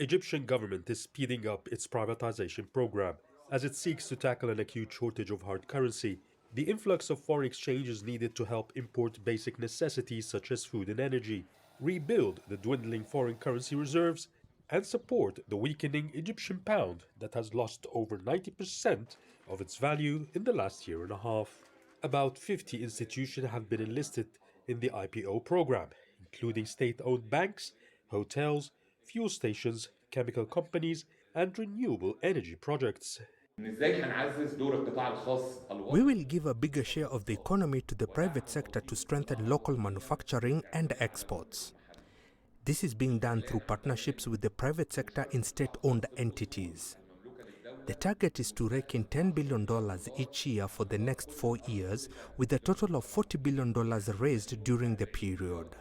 Egyptian government is speeding up its privatization program as it seeks to tackle an acute shortage of hard currency. The influx of foreign exchange is needed to help import basic necessities such as food and energy, rebuild the dwindling foreign currency reserves, and support the weakening Egyptian pound that has lost over 90% of its value in the last year and a half. About 50 institutions have been enlisted in the IPO program, including state-owned banks, hotels, fuel stations, chemical companies, and renewable energy projects. We will give a bigger share of the economy to the private sector to strengthen local manufacturing and exports. This is being done through partnerships with the private sector in state-owned entities. The target is to rake in $10 billion each year for the next 4 years, with a total of $40 billion raised during the period.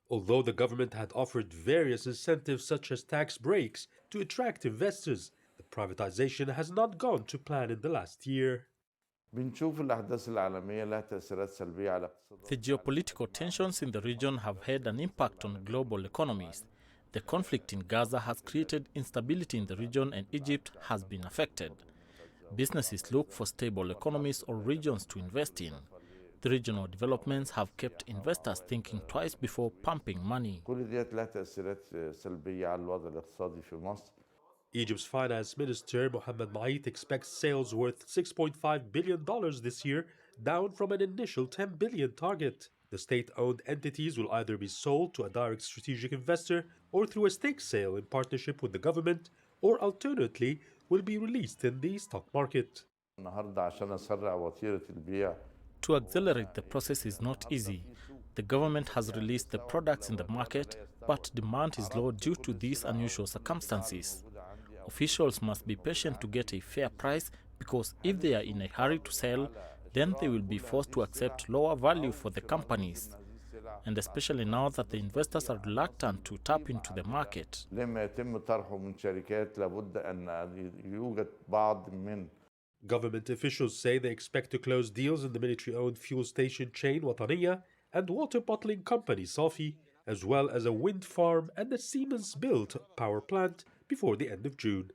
Although the government had offered various incentives such as tax breaks to attract investors, the privatization has not gone to plan in the last year. The geopolitical tensions in the region have had an impact on global economies. The conflict in Gaza has created instability in the region and Egypt has been affected. Businesses look for stable economies or regions to invest in. The regional developments have kept investors thinking twice before pumping money. Egypt's finance minister Mohamed Maït expects sales worth $6.5 billion this year, down from an initial $10 billion target. The state-owned entities will either be sold to a direct strategic investor or through a stake sale in partnership with the government, or alternately will be released in the stock market. To accelerate the process is not easy. The government has released the products in the market, but demand is low due to these unusual circumstances. Officials must be patient to get a fair price, because if they are in a hurry to sell, then they will be forced to accept lower value for the companies. And especially now that the investors are reluctant to tap into the market. Government officials say they expect to close deals in the military-owned fuel station chain Wataniya and water bottling company Safi, as well as a wind farm and a Siemens-built power plant before the end of June.